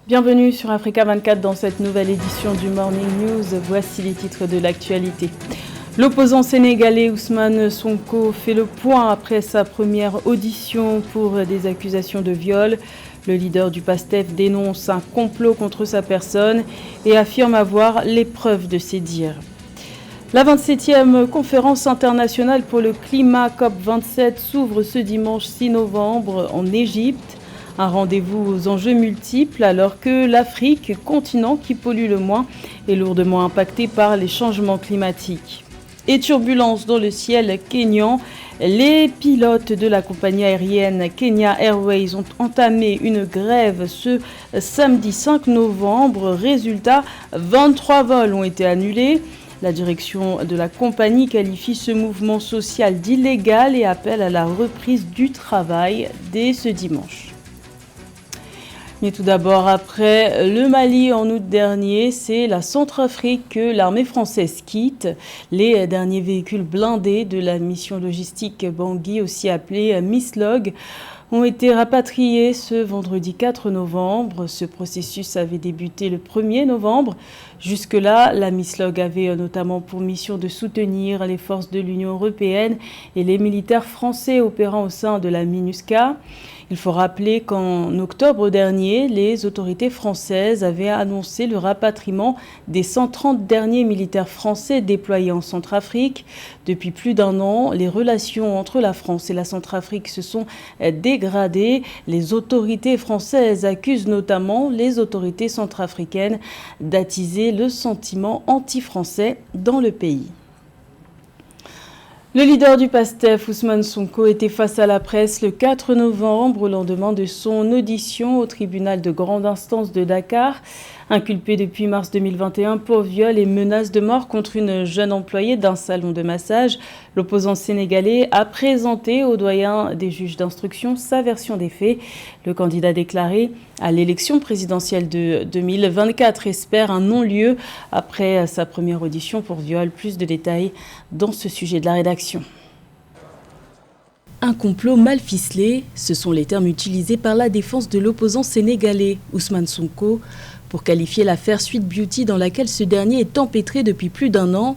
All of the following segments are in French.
Bienvenue sur Africa 24 dans cette nouvelle édition du Morning News. Voici les titres de l'actualité. L'opposant sénégalais Ousmane Sonko fait le point après sa première audition pour des accusations de viol. Le leader du PASTEF dénonce un complot contre sa personne et affirme avoir les preuves de ses dires. La 27e conférence internationale pour le climat COP27 s'ouvre ce dimanche 6 novembre en Égypte. Un rendez-vous aux enjeux multiples alors que l'Afrique, continent qui pollue le moins, est lourdement impacté par les changements climatiques. Et turbulence dans le ciel kényan, les pilotes de la compagnie aérienne Kenya Airways ont entamé une grève ce samedi 5 novembre. Résultat, 23 vols ont été annulés. La direction de la compagnie qualifie ce mouvement social d'illégal et appelle à la reprise du travail dès ce dimanche. Mais tout d'abord, après le Mali en août dernier, c'est la Centrafrique que l'armée française quitte. Les derniers véhicules blindés de la mission logistique Bangui, aussi appelée MISLOG, ont été rapatriés ce vendredi 4 novembre. Ce processus avait débuté le 1er novembre. Jusque-là, la MISLOG avait notamment pour mission de soutenir les forces de l'Union européenne et les militaires français opérant au sein de la MINUSCA. Il faut rappeler qu'en octobre dernier, les autorités françaises avaient annoncé le rapatriement des 130 derniers militaires français déployés en Centrafrique. Depuis plus d'un an, les relations entre la France et la Centrafrique se sont dégradées. Les autorités françaises accusent notamment les autorités centrafricaines d'attiser le sentiment anti-français dans le pays. Le leader du PASTEF, Ousmane Sonko, était face à la presse le 4 novembre au lendemain de son audition au tribunal de grande instance de Dakar. Inculpé depuis mars 2021 pour viol et menace de mort contre une jeune employée d'un salon de massage, l'opposant sénégalais a présenté au doyen des juges d'instruction sa version des faits. Le candidat déclaré à l'élection présidentielle de 2024 espère un non-lieu après sa première audition pour viol. Plus de détails dans ce sujet de la rédaction. Un complot mal ficelé, ce sont les termes utilisés par la défense de l'opposant sénégalais, Ousmane Sonko, pour qualifier l'affaire Sweet Beauty dans laquelle ce dernier est empêtré depuis plus d'un an.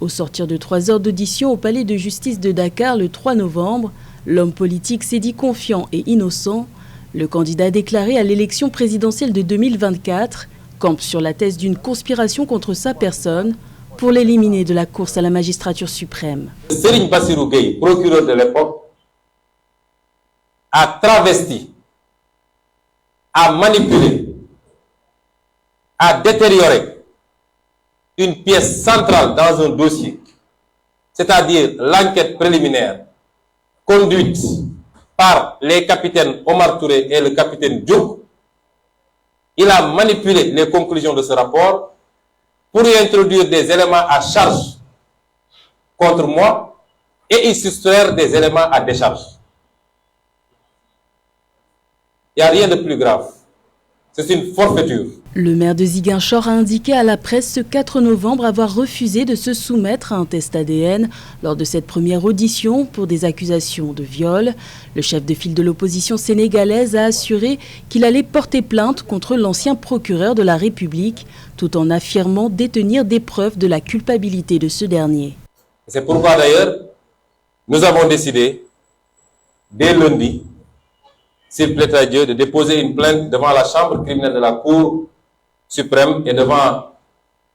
Au sortir de 3 heures d'audition au palais de justice de Dakar le 3 novembre, l'homme politique s'est dit confiant et innocent. Le candidat déclaré à l'élection présidentielle de 2024 campe sur la thèse d'une conspiration contre sa personne pour l'éliminer de la course à la magistrature suprême. Serigne Bassirou Gueye, procureur de l'époque, a travesti, a manipulé, a détérioré une pièce centrale dans un dossier, c'est-à-dire l'enquête préliminaire conduite par les capitaines Omar Touré et le capitaine Diop. Il a manipulé les conclusions de ce rapport pour y introduire des éléments à charge contre moi et y soustraire des éléments à décharge. Il n'y a rien de plus grave. C'est une forfaiture. Le maire de Ziguinchor a indiqué à la presse ce 4 novembre avoir refusé de se soumettre à un test ADN lors de cette première audition pour des accusations de viol. Le chef de file de l'opposition sénégalaise a assuré qu'il allait porter plainte contre l'ancien procureur de la République, tout en affirmant détenir des preuves de la culpabilité de ce dernier. C'est pourquoi d'ailleurs, nous avons décidé, dès lundi, s'il plaît à Dieu, de déposer une plainte devant la chambre criminelle de la Cour suprême et devant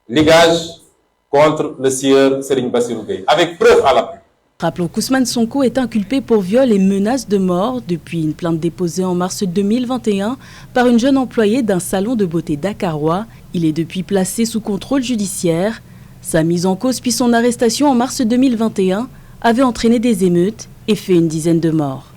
l'IGAJ contre le sieur Serigne Bassirou Gueye, avec preuve à l'appui. Rappelons qu'Ousmane Sonko est inculpé pour viol et menace de mort depuis une plainte déposée en mars 2021 par une jeune employée d'un salon de beauté dakarois. Il est depuis placé sous contrôle judiciaire. Sa mise en cause puis son arrestation en mars 2021 avait entraîné des émeutes et fait une dizaine de morts.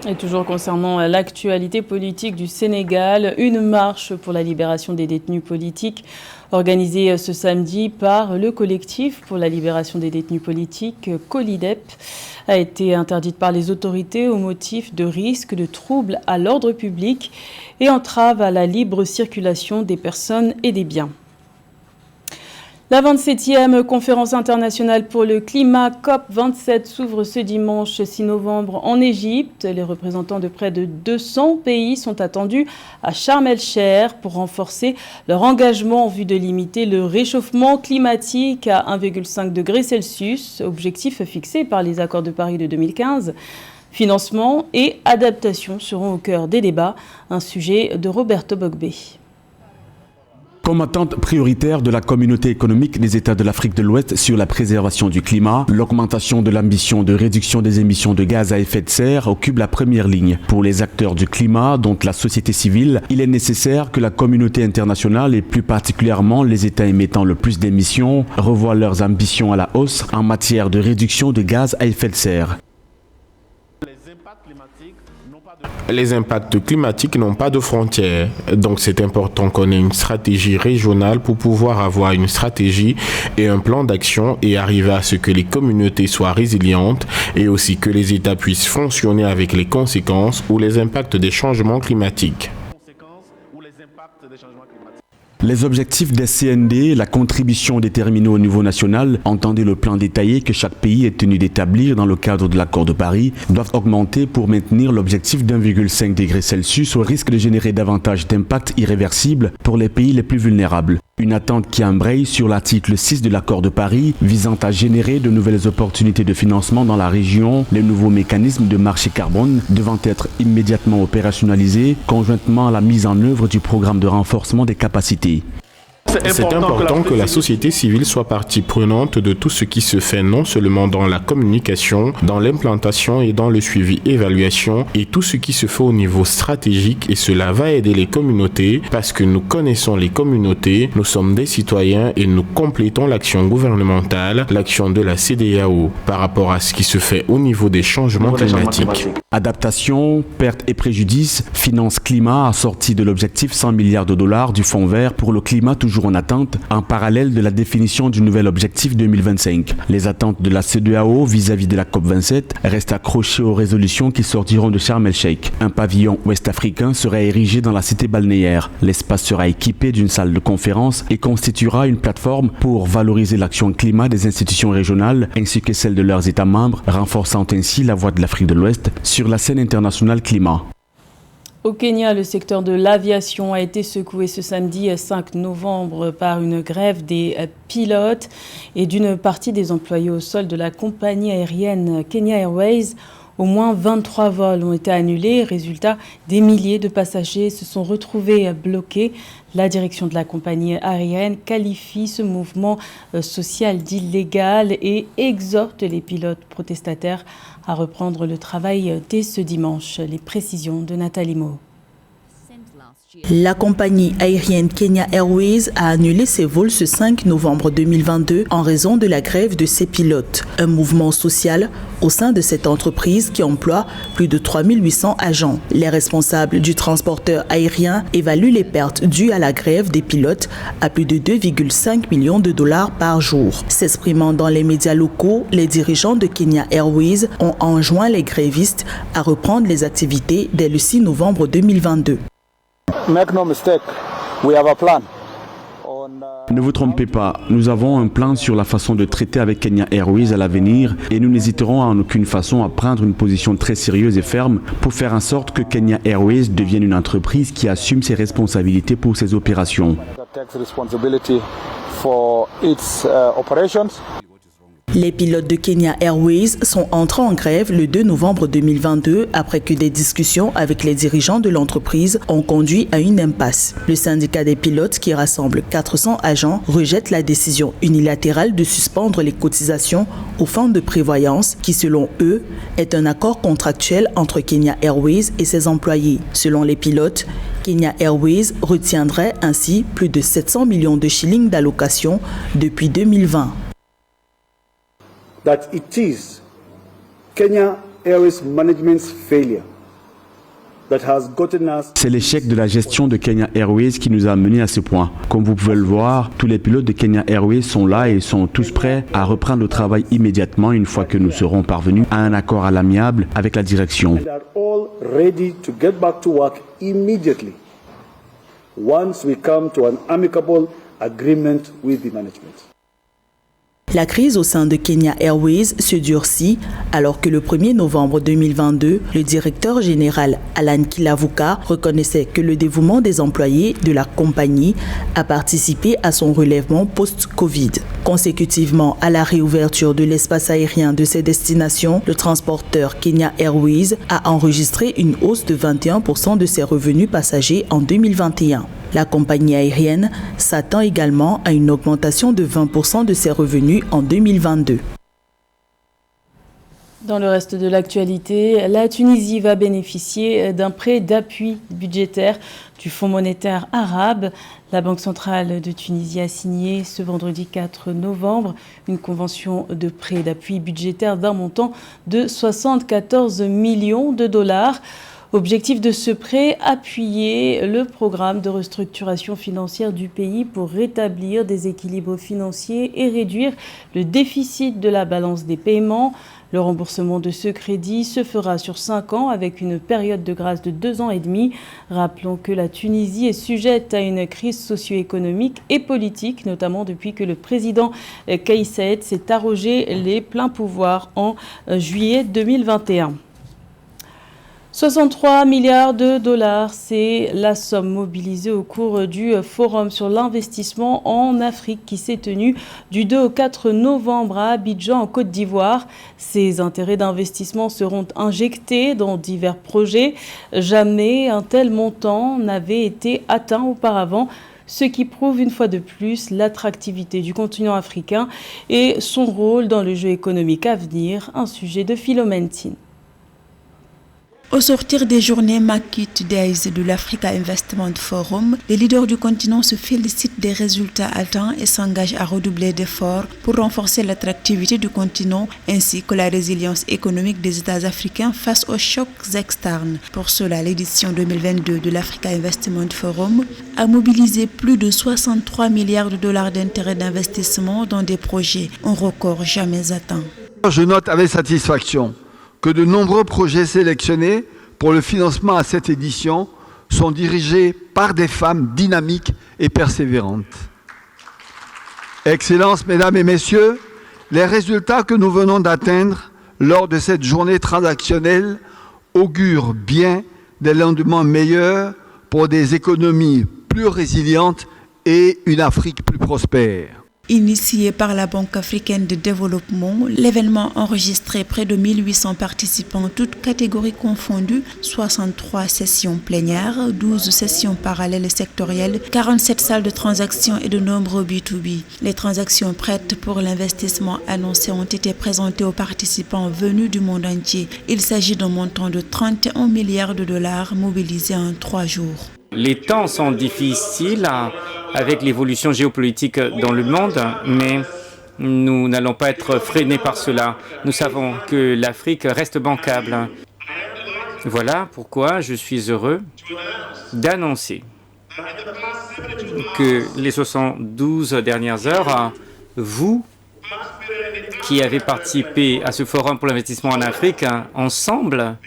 Et toujours concernant l'actualité politique du Sénégal, une marche pour la libération des détenus politiques organisée ce samedi par le collectif pour la libération des détenus politiques, COLIDEP, a été interdite par les autorités au motif de risque de troubles à l'ordre public et entrave à la libre circulation des personnes et des biens. La 27e conférence internationale pour le climat COP27 s'ouvre ce dimanche 6 novembre en Égypte. Les représentants de près de 200 pays sont attendus à Sharm el-Cheikh pour renforcer leur engagement en vue de limiter le réchauffement climatique à 1,5 degré Celsius, objectif fixé par les accords de Paris de 2015. Financement et adaptation seront au cœur des débats, un sujet de Roberto Bogbe. Comme attente prioritaire de la communauté économique des États de l'Afrique de l'Ouest sur la préservation du climat, l'augmentation de l'ambition de réduction des émissions de gaz à effet de serre occupe la première ligne. Pour les acteurs du climat, dont la société civile, il est nécessaire que la communauté internationale et plus particulièrement les États émettant le plus d'émissions revoient leurs ambitions à la hausse en matière de réduction de gaz à effet de serre. Les impacts climatiques n'ont pas de frontières, donc c'est important qu'on ait une stratégie régionale pour pouvoir avoir une stratégie et un plan d'action et arriver à ce que les communautés soient résilientes et aussi que les États puissent fonctionner avec les conséquences ou les impacts des changements climatiques. Les objectifs des CND, la contribution déterminée au niveau national, entendez le plan détaillé que chaque pays est tenu d'établir dans le cadre de l'accord de Paris, doivent augmenter pour maintenir l'objectif d'1,5 degré Celsius au risque de générer davantage d'impacts irréversibles pour les pays les plus vulnérables. Une attente qui embraye sur l'article 6 de l'accord de Paris visant à générer de nouvelles opportunités de financement dans la région, les nouveaux mécanismes de marché carbone devant être immédiatement opérationnalisés conjointement à la mise en œuvre du programme de renforcement des capacités. C'est important que la société civile soit partie prenante de tout ce qui se fait non seulement dans la communication, dans l'implantation et dans le suivi-évaluation et tout ce qui se fait au niveau stratégique et cela va aider les communautés parce que nous connaissons les communautés, nous sommes des citoyens et nous complétons l'action gouvernementale, l'action de la CEDEAO par rapport à ce qui se fait au niveau des changements climatiques. Adaptation, pertes et préjudices, finance climat assorti de l'objectif 100 milliards de dollars du Fonds vert pour le climat toujours en attente, en parallèle de la définition du nouvel objectif 2025. Les attentes de la CEDEAO vis-à-vis de la COP27 restent accrochées aux résolutions qui sortiront de Sharm el-Cheikh. Un pavillon ouest-africain sera érigé dans la cité balnéaire. L'espace sera équipé d'une salle de conférence et constituera une plateforme pour valoriser l'action climat des institutions régionales ainsi que celle de leurs États membres, renforçant ainsi la voix de l'Afrique de l'Ouest sur la scène internationale climat. Au Kenya, le secteur de l'aviation a été secoué ce samedi 5 novembre par une grève des pilotes et d'une partie des employés au sol de la compagnie aérienne Kenya Airways. Au moins 23 vols ont été annulés. Résultat, des milliers de passagers se sont retrouvés bloqués. La direction de la compagnie aérienne qualifie ce mouvement social d'illégal et exhorte les pilotes protestataires à reprendre le travail dès ce dimanche. Les précisions de Nathalie Mo. La compagnie aérienne Kenya Airways a annulé ses vols ce 5 novembre 2022 en raison de la grève de ses pilotes. Un mouvement social au sein de cette entreprise qui emploie plus de 3800 agents. Les responsables du transporteur aérien évaluent les pertes dues à la grève des pilotes à plus de 2,5 millions de dollars par jour. S'exprimant dans les médias locaux, les dirigeants de Kenya Airways ont enjoint les grévistes à reprendre les activités dès le 6 novembre 2022. Make no mistake, we have a plan. Ne vous trompez pas, nous avons un plan sur la façon de traiter avec Kenya Airways à l'avenir et nous n'hésiterons en aucune façon à prendre une position très sérieuse et ferme pour faire en sorte que Kenya Airways devienne une entreprise qui assume ses responsabilités pour ses opérations. Les pilotes de Kenya Airways sont entrés en grève le 2 novembre 2022 après que des discussions avec les dirigeants de l'entreprise ont conduit à une impasse. Le syndicat des pilotes, qui rassemble 400 agents, rejette la décision unilatérale de suspendre les cotisations au fonds de prévoyance qui, selon eux, est un accord contractuel entre Kenya Airways et ses employés. Selon les pilotes, Kenya Airways retiendrait ainsi plus de 700 millions de shillings d'allocation depuis 2020. That it is Kenya Airways management's failure that has gotten us. C'est l'échec de la gestion de Kenya Airways qui nous a amenés à ce point. Comme vous pouvez le voir, tous les pilotes de Kenya Airways sont là et sont tous prêts à reprendre le travail immédiatement une fois que nous serons parvenus à un accord à l'amiable avec la direction. And are all ready to get back to work immediately once we come to an amicable agreement with the management. La crise au sein de Kenya Airways se durcit alors que le 1er novembre 2022, le directeur général Alan Kilavuka reconnaissait que le dévouement des employés de la compagnie a participé à son relèvement post-Covid. Consécutivement à la réouverture de l'espace aérien de ses destinations, le transporteur Kenya Airways a enregistré une hausse de 21% de ses revenus passagers en 2021. La compagnie aérienne s'attend également à une augmentation de 20% de ses revenus en 2022. Dans le reste de l'actualité, la Tunisie va bénéficier d'un prêt d'appui budgétaire du Fonds monétaire arabe. La Banque centrale de Tunisie a signé ce vendredi 4 novembre une convention de prêt d'appui budgétaire d'un montant de 74 millions de dollars. Objectif de ce prêt, appuyer le programme de restructuration financière du pays pour rétablir des équilibres financiers et réduire le déficit de la balance des paiements. Le remboursement de ce crédit se fera sur 5 ans avec une période de grâce de 2 ans et demi. Rappelons que la Tunisie est sujette à une crise socio-économique et politique, notamment depuis que le président Kais Saied s'est arrogé les pleins pouvoirs en juillet 2021. 63 milliards de dollars, c'est la somme mobilisée au cours du Forum sur l'investissement en Afrique qui s'est tenu du 2 au 4 novembre à Abidjan en Côte d'Ivoire. Ces intérêts d'investissement seront injectés dans divers projets. Jamais un tel montant n'avait été atteint auparavant, ce qui prouve une fois de plus l'attractivité du continent africain et son rôle dans le jeu économique à venir, un sujet de Philomène Tine. Au sortir des journées Market Days de l'Africa Investment Forum, les leaders du continent se félicitent des résultats atteints et s'engagent à redoubler d'efforts pour renforcer l'attractivité du continent ainsi que la résilience économique des États africains face aux chocs externes. Pour cela, l'édition 2022 de l'Africa Investment Forum a mobilisé plus de 63 milliards de dollars d'intérêts d'investissement dans des projets, un record jamais atteint. Je note avec satisfaction que de nombreux projets sélectionnés pour le financement à cette édition sont dirigés par des femmes dynamiques et persévérantes. Excellences, Mesdames et Messieurs, les résultats que nous venons d'atteindre lors de cette journée transactionnelle augurent bien des lendemains meilleurs pour des économies plus résilientes et une Afrique plus prospère. Initié par la Banque africaine de développement, l'événement enregistré près de 1800 participants, toutes catégories confondues, 63 sessions plénières, 12 sessions parallèles et sectorielles, 47 salles de transactions et de nombreux B2B. Les transactions prêtes pour l'investissement annoncées ont été présentées aux participants venus du monde entier. Il s'agit d'un montant de 31 milliards de dollars mobilisés en 3 jours. Les temps sont difficiles avec l'évolution géopolitique dans le monde, mais nous n'allons pas être freinés par cela. Nous savons que l'Afrique reste bancable. Voilà pourquoi je suis heureux d'annoncer que les 72 dernières heures, vous qui avez participé à ce forum pour l'investissement en Afrique, ensemble,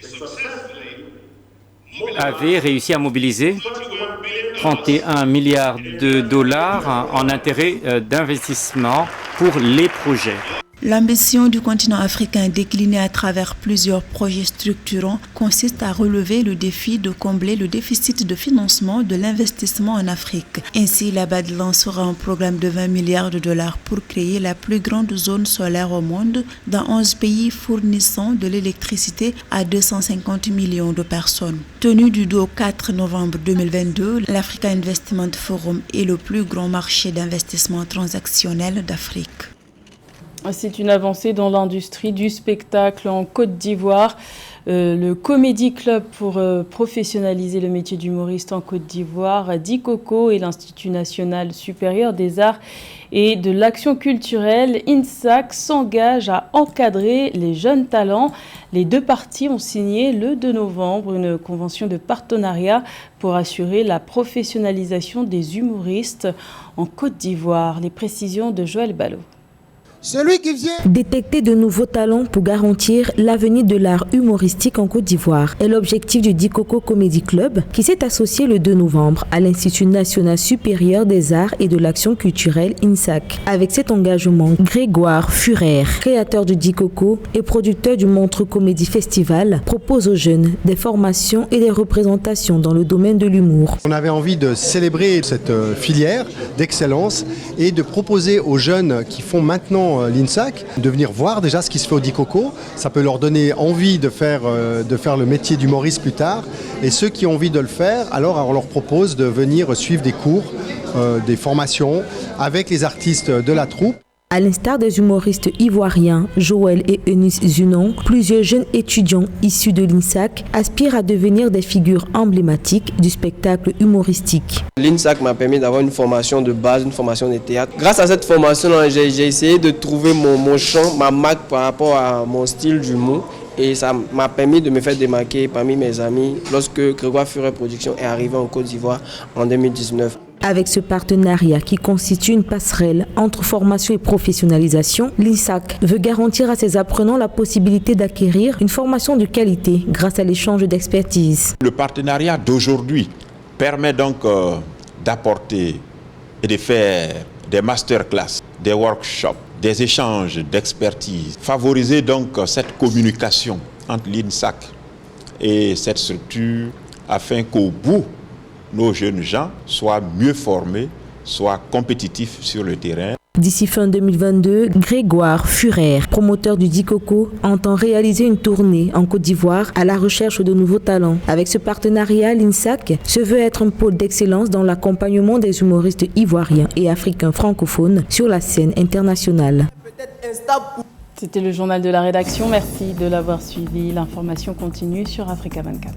avez réussi à mobiliser 31 milliards de dollars en intérêts d'investissement pour les projets. L'ambition du continent africain déclinée à travers plusieurs projets structurants consiste à relever le défi de combler le déficit de financement de l'investissement en Afrique. Ainsi, la BAD lancera un programme de 20 milliards de dollars pour créer la plus grande zone solaire au monde dans 11 pays fournissant de l'électricité à 250 millions de personnes. Tenu du 2 au 4 novembre 2022, l'Africa Investment Forum est le plus grand marché d'investissement transactionnel d'Afrique. C'est une avancée dans l'industrie du spectacle en Côte d'Ivoire. Le Comedy Club pour professionnaliser le métier d'humoriste en Côte d'Ivoire, Dikoko et l'Institut national supérieur des arts et de l'action culturelle, INSAC, s'engagent à encadrer les jeunes talents. Les deux parties ont signé le 2 novembre une convention de partenariat pour assurer la professionnalisation des humoristes en Côte d'Ivoire. Les précisions de Joël Ballot. celui qui vient détecter de nouveaux talents pour garantir l'avenir de l'art humoristique en Côte d'Ivoire est l'objectif du Dikoko Comedy Club qui s'est associé le 2 novembre à l'Institut national supérieur des arts et de l'action culturelle INSAC. Avec cet engagement, Grégoire Furer, créateur du Dikoko et producteur du Montreux Comédie Festival, propose aux jeunes des formations et des représentations dans le domaine de l'humour. On avait envie de célébrer cette filière d'excellence et de proposer aux jeunes qui font maintenant l'INSAC de venir voir déjà ce qui se fait au Dikoko. Ça peut leur donner envie de faire le métier d'humoriste plus tard. Et ceux qui ont envie de le faire, alors on leur propose de venir suivre des cours, des formations avec les artistes de la troupe. À l'instar des humoristes ivoiriens Joël et Eunice Zunon, plusieurs jeunes étudiants issus de l'INSAC aspirent à devenir des figures emblématiques du spectacle humoristique. L'INSAC m'a permis d'avoir une formation de base, une formation de théâtre. Grâce à cette formation, j'ai essayé de trouver mon champ, ma marque par rapport à mon style d'humour. Et ça m'a permis de me faire démarquer parmi mes amis lorsque Grégoire Furer Production est arrivé en Côte d'Ivoire en 2019. Avec ce partenariat qui constitue une passerelle entre formation et professionnalisation, l'INSAC veut garantir à ses apprenants la possibilité d'acquérir une formation de qualité grâce à l'échange d'expertise. Le partenariat d'aujourd'hui permet donc d'apporter et de faire des masterclass, des workshops, des échanges d'expertise, favoriser donc cette communication entre l'INSAC et cette structure afin qu'au bout, nos jeunes gens soient mieux formés, soient compétitifs sur le terrain. D'ici fin 2022, Grégoire Furer, promoteur du Dikoko, entend réaliser une tournée en Côte d'Ivoire à la recherche de nouveaux talents. Avec ce partenariat, l'INSAC se veut être un pôle d'excellence dans l'accompagnement des humoristes ivoiriens et africains francophones sur la scène internationale. C'était le journal de la rédaction. Merci de l'avoir suivi. L'information continue sur Africa 24.